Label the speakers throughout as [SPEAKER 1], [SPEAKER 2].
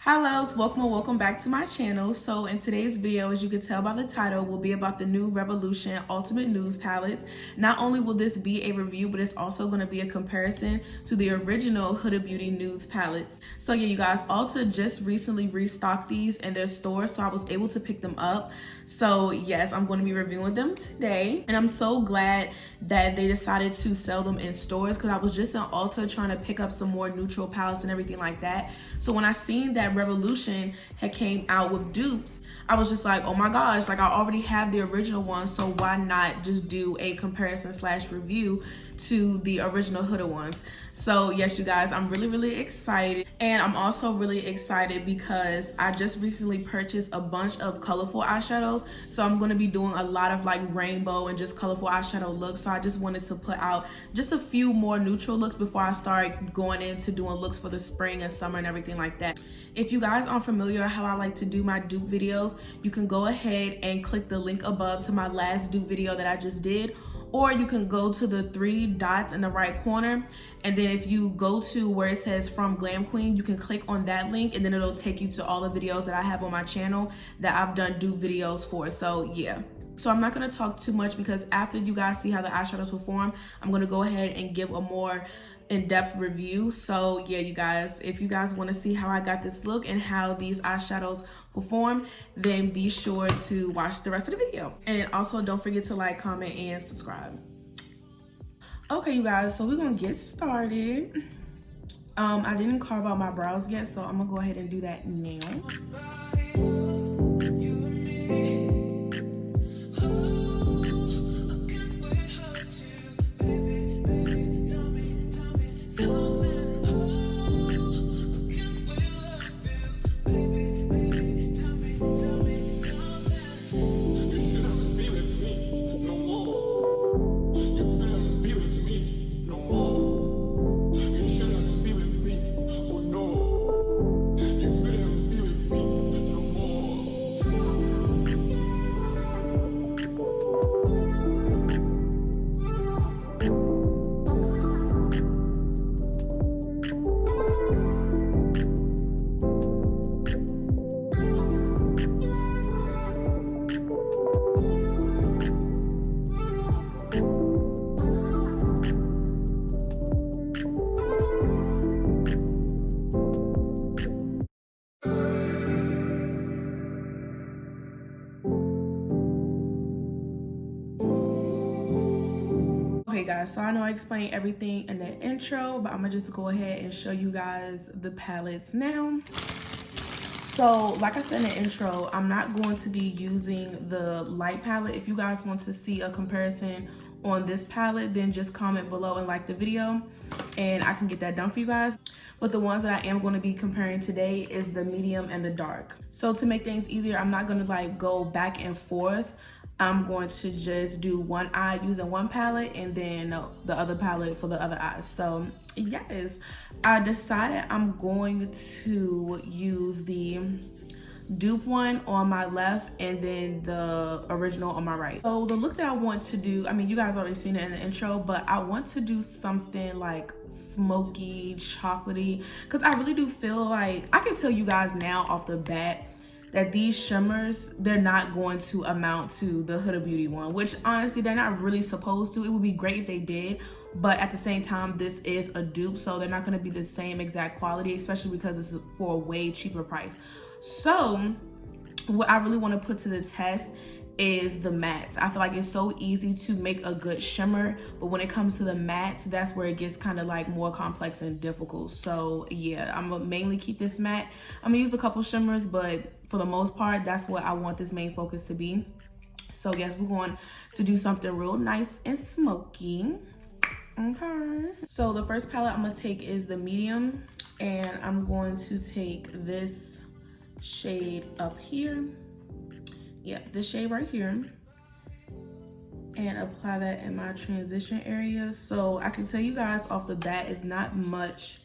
[SPEAKER 1] Hi loves, welcome or welcome back to my channel. So in today's video, as you can tell by the title, will be about the new Revolution Ultimate Nudes palettes. Not only will this be a review, but it's also going to be a comparison to the original Huda Beauty Nudes palettes. So yeah, you guys, Ulta just recently restocked these in their stores, so I was able to pick them up. So yes, I'm going to be reviewing them today, and I'm so glad that they decided to sell them in stores because I was just in Ulta trying to pick up some more neutral palettes and everything like that. So when I seen that Revolution had came out with dupes, I was just like, oh my gosh, like I already have the original one, so why not just do a comparison slash review to the original Huda ones. So yes, you guys, I'm really excited, and I'm also really excited because I just recently purchased a bunch of colorful eyeshadows, so I'm going to be doing a lot of like rainbow and just colorful eyeshadow looks. So I just wanted to put out just a few more neutral looks before I start going into doing looks for the spring and summer and everything like that. If you guys aren't familiar with how I like to do my dupe videos, you can go ahead and click the link above to my last dupe video that I just did, or you can go to the 3 dots in the right corner, and then if you go to where it says From Glam Queen, you can click on that link, and then it'll take you to all the videos that I have on my channel that I've done dupe videos for. So yeah. So I'm not going to talk too much because after you guys see how the eyeshadows perform, I'm going to go ahead and give a more in-depth review. So yeah, you guys, if you guys want to see how I got this look and how these eyeshadows perform, then be sure to watch the rest of the video. And also don't forget to like, comment, and subscribe. Okay, you guys, so we're gonna get started. I didn't carve out my brows yet, so I'm gonna go ahead and do that now. Okay guys, so I know I explained everything in the intro, but I'm gonna just go ahead and show you guys the palettes now. So like I said in the intro, I'm not going to be using the light palette. If you guys want to see a comparison on this palette, then just comment below and like the video and I can get that done for you guys. But the ones that I am going to be comparing today is the medium and the dark. So to make things easier, I'm not going to like go back and forth. I'm going to just do one eye using one palette and then the other palette for the other eyes. So yes, I decided I'm going to use the dupe one on my left and then the original on my right. So the look that I want to do, I mean, you guys already seen it in the intro, but I want to do something like smoky, chocolatey, because I really do feel like, I can tell you guys now off the bat that these shimmers, they're not going to amount to the Huda Beauty one, which honestly, they're not really supposed to. It would be great if they did, but at the same time, this is a dupe, so they're not gonna be the same exact quality, especially because it's for a way cheaper price. So what I really wanna put to the test is the mattes. I feel like it's so easy to make a good shimmer, but when it comes to the mattes, that's where it gets kind of like more complex and difficult. So yeah, I'm gonna mainly keep this matte. I'm gonna use a couple shimmers, but for the most part, that's what I want this main focus to be. So yes, we're going to do something real nice and smoky. Okay. So the first palette I'm gonna take is the medium, and I'm going to take this shade up here. Yeah, this shade right here, and apply that in my transition area. So I can tell you guys off the bat, it's not much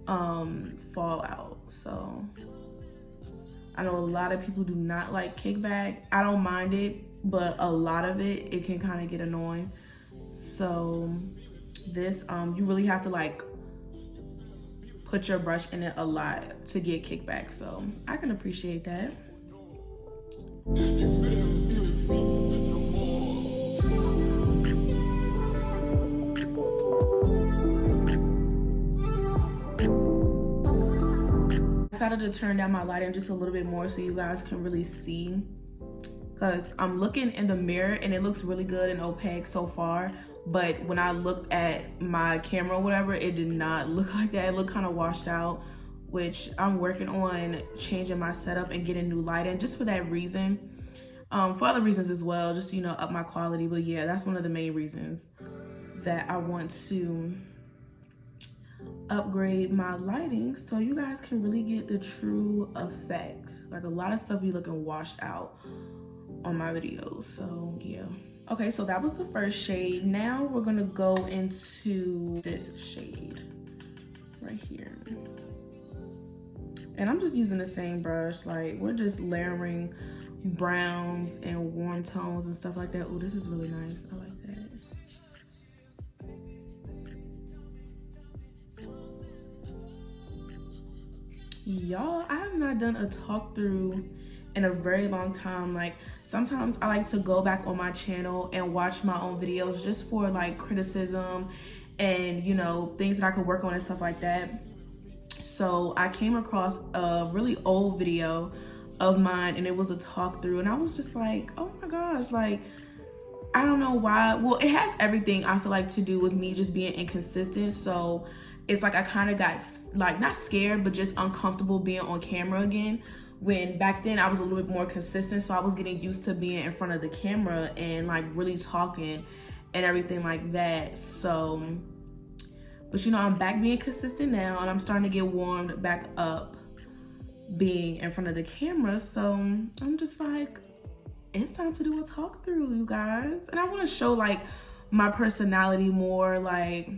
[SPEAKER 1] fallout. So I know a lot of people do not like kickback. I don't mind it, but a lot of it can kind of get annoying. So this, you really have to like put your brush in it a lot to get kickback. So I can appreciate that. I decided to turn down my lighting just a little bit more so you guys can really see, because I'm looking in the mirror and it looks really good and opaque so far, but when I looked at my camera or whatever, it did not look like that. It looked kind of washed out, which I'm working on changing my setup and getting new lighting just for that reason. For other reasons as well, just, you know, up my quality. But yeah, that's one of the main reasons that I want to upgrade my lighting so you guys can really get the true effect. Like, a lot of stuff be looking washed out on my videos, so yeah. Okay, so that was the first shade. Now we're gonna go into this shade right here. And I'm just using the same brush. Like, we're just layering browns and warm tones and stuff like that. Oh, this is really nice. I like that. Y'all, I have not done a talk through in a very long time. Like, sometimes I like to go back on my channel and watch my own videos just for like criticism and, you know, things that I could work on and stuff like that. So I came across a really old video of mine and it was a talk through, and I was just like, oh my gosh, like, I don't know why. Well, it has everything, I feel like, to do with me just being inconsistent. So it's like I kind of got like, not scared, but just uncomfortable being on camera again, when back then I was a little bit more consistent. So I was getting used to being in front of the camera and like really talking and everything like that. So, but you know, I'm back being consistent now, and I'm starting to get warmed back up being in front of the camera. So I'm just like, it's time to do a talk through, you guys. And I want to show like my personality more, like,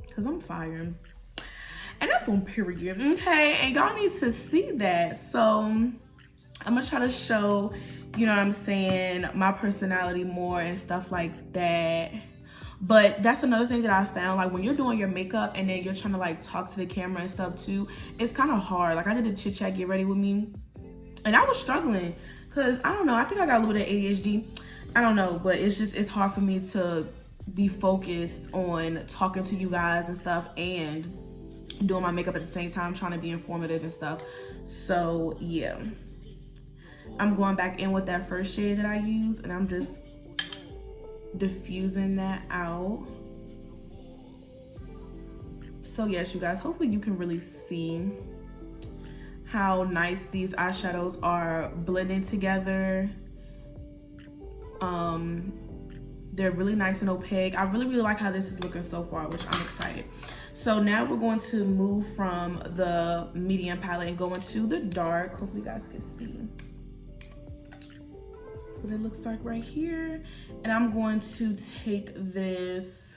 [SPEAKER 1] because I'm fire. And that's on period, okay? And y'all need to see that. So I'm gonna try to show, you know what I'm saying, my personality more and stuff like that. But that's another thing that I found, like, when you're doing your makeup and then you're trying to like talk to the camera and stuff too, it's kind of hard. Like, I did a chit chat get ready with me and I was struggling because I don't know, I think I got a little bit of ADHD. I don't know, but it's hard for me to be focused on talking to you guys and stuff and doing my makeup at the same time, trying to be informative and stuff. So yeah, I'm going back in with that first shade that I used, and I'm just diffusing that out. So yes, you guys, hopefully you can really see how nice these eyeshadows are blending together. They're really nice and opaque. I really like how this is looking so far, which I'm excited. So now we're going to move from the medium palette and go into the dark. Hopefully you guys can see. That's what it looks like right here. And I'm going to take this,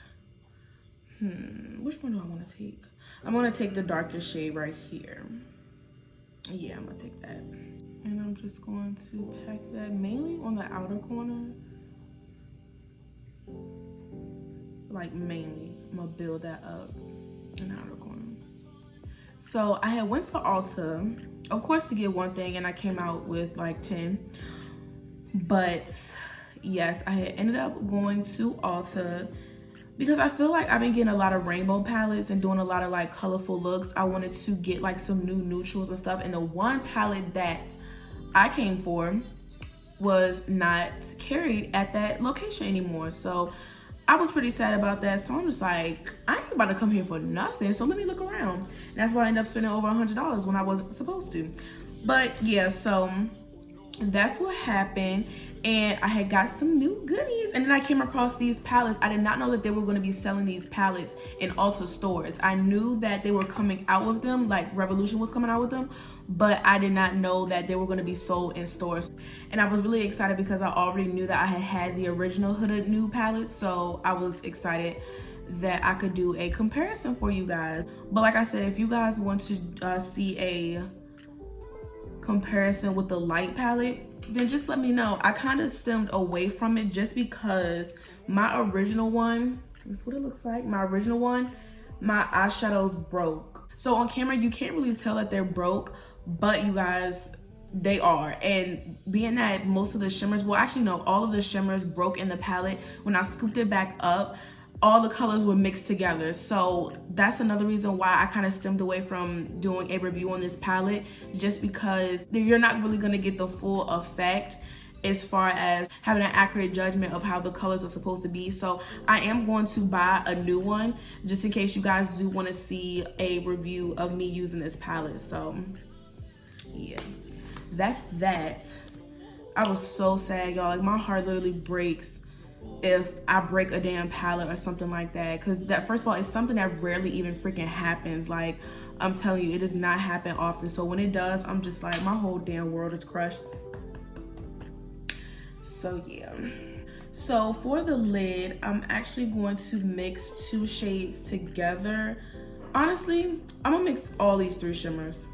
[SPEAKER 1] which one do I want to take? I'm going to take the darkest shade right here. Yeah, I'm going to take that. And I'm just going to pack that mainly on the outer corner. Like, mainly, I'm going to build that up in the outer corner. So I had went to Ulta, of course, to get one thing, and I came out with like 10. But yes, I had ended up going to Ulta because I feel like I've been getting a lot of rainbow palettes and doing a lot of like colorful looks. I wanted to get like some new neutrals and stuff, and the one palette that I came for was not carried at that location anymore. So I was pretty sad about that. So I'm just like, I ain't about to come here for nothing, so let me look around. And that's why I ended up spending over $100 when I wasn't supposed to. But yeah, so that's what happened. And I had got some new goodies, and then I came across these palettes. I did not know that they were going to be selling these palettes in Ulta stores. I knew that they were coming out with them, like Revolution was coming out with them, but I did not know that they were going to be sold in stores. And I was really excited because I already knew that I had the original Huda nude palette, so I was excited that I could do a comparison for you guys. But like I said, if you guys want to see a comparison with the light palette, then just let me know. I kind of stemmed away from it just because my original one, this is what it looks like. My original one, my eyeshadows broke. So on camera, you can't really tell that they're broke, but you guys, they are. And being that most of the shimmers, well actually no, all of the shimmers broke in the palette, when I scooped it back up, all the colors were mixed together. So that's another reason why I kind of stemmed away from doing a review on this palette, just because you're not really gonna get the full effect as far as having an accurate judgment of how the colors are supposed to be. So I am going to buy a new one just in case you guys do want to see a review of me using this palette. So yeah, that's that. I was so sad, y'all. Like, my heart literally breaks if I break a damn palette or something like that, because that, first of all, it's something that rarely even freaking happens. Like, I'm telling you, it does not happen often. So when it does, I'm just like, my whole damn world is crushed. So yeah, so for the lid, I'm actually going to mix 2 shades together. Honestly, I'm gonna mix all these 3 shimmers.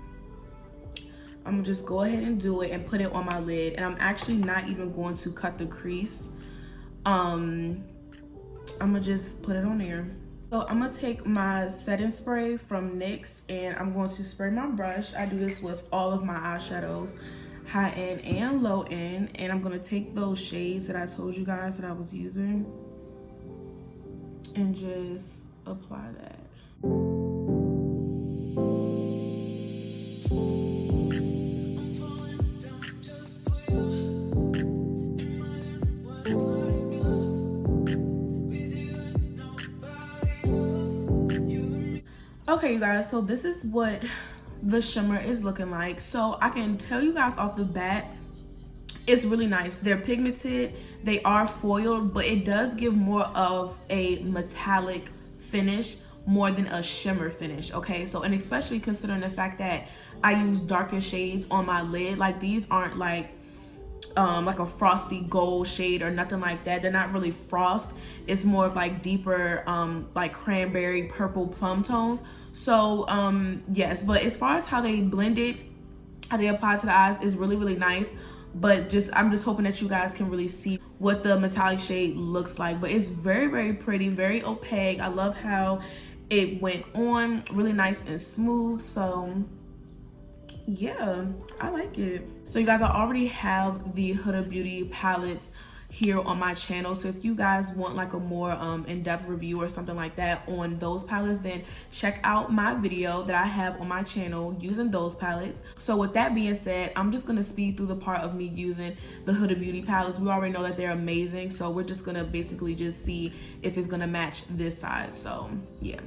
[SPEAKER 1] I'm gonna just go ahead and do it and put it on my lid, and I'm actually not even going to cut the crease. I'm gonna just put it on there. So I'm gonna take my setting spray from NYX and I'm going to spray my brush. I do this with all of my eyeshadows, high end and low end, and I'm gonna take those shades that I told you guys that I was using and just apply that. Okay, you guys, so this is what the shimmer is looking like. So I can tell you guys off the bat, it's really nice. They're pigmented, they are foiled, but it does give more of a metallic finish more than a shimmer finish. Okay, so, and especially considering the fact that I use darker shades on my lid, like these aren't like a frosty gold shade or nothing like that. They're not really frost, it's more of like deeper like cranberry, purple, plum tones. So yes, but as far as how they blend it, how they apply to the eyes, is really, really nice. But I'm just hoping that you guys can really see what the metallic shade looks like. But it's very, very pretty, very opaque. I love how it went on, really nice and smooth. So yeah, I like it. So you guys, I already have the Huda Beauty palettes here on my channel, so if you guys want like a more in-depth review or something like that on those palettes, then check out my video that I have on my channel using those palettes. So with that being said, I'm just gonna speed through the part of me using the Huda Beauty palettes. We already know that they're amazing, so we're just gonna basically just see if it's gonna match this size. So yeah.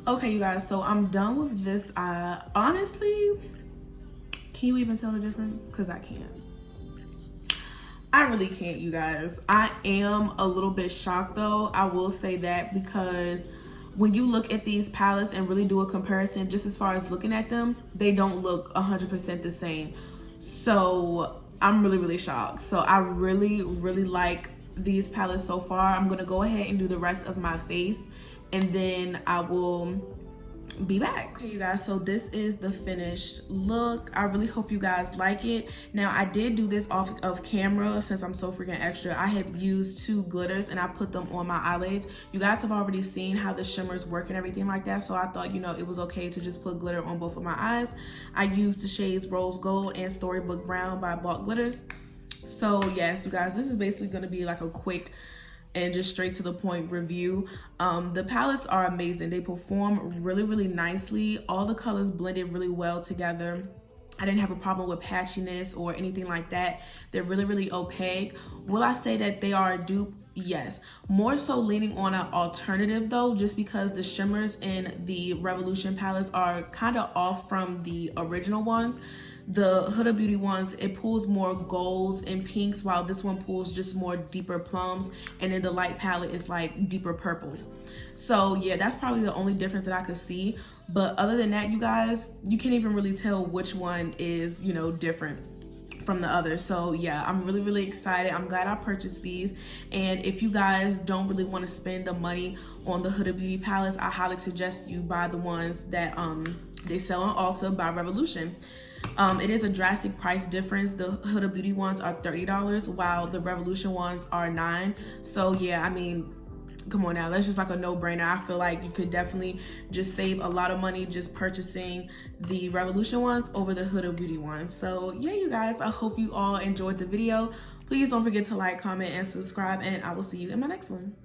[SPEAKER 1] Okay, you guys, so I'm done with this eye. Honestly, can you even tell the difference? Because I can't. I really can't, you guys. I am a little bit shocked though, I will say that, because when you look at these palettes and really do a comparison, just as far as looking at them, they don't look 100% the same. So I'm really, really shocked. So I really, really like these palettes so far. I'm gonna go ahead and do the rest of my face, and then I will be back. Okay, you guys, so this is the finished look. I really hope you guys like it. Now, I did do this off of camera since I'm so freaking extra. I had used 2 glitters and I put them on my eyelids. You guys have already seen how the shimmers work and everything like that, so I thought, you know, it was okay to just put glitter on both of my eyes. I used the shades Rose Gold and Storybook Brown by Bulk Glitters. So yes, you guys, this is basically going to be like a quick and just straight to the point review. The palettes are amazing. They perform really nicely. All the colors blended really well together. I didn't have a problem with patchiness or anything like that. They're really opaque. Will I say that they are a dupe? Yes. More so leaning on an alternative though, just because the shimmers in the Revolution palettes are kind of off from the original ones. The Huda Beauty ones, it pulls more golds and pinks, while this one pulls just more deeper plums, and then the light palette is like deeper purples. So yeah, that's probably the only difference that I could see. But other than that, you guys, you can't even really tell which one is, you know, different from the other. So yeah, I'm really excited. I'm glad I purchased these. And if you guys don't really want to spend the money on the Huda Beauty palettes, I highly suggest you buy the ones that they sell on Ulta by Revolution. It is a drastic price difference. The Huda Beauty ones are $30 while the Revolution ones are $9. So yeah, I mean, come on now, that's just like a no-brainer. I feel like you could definitely just save a lot of money just purchasing the Revolution ones over the Huda Beauty ones. So yeah, you guys, I hope you all enjoyed the video. Please don't forget to like, comment, and subscribe, and I will see you in my next one.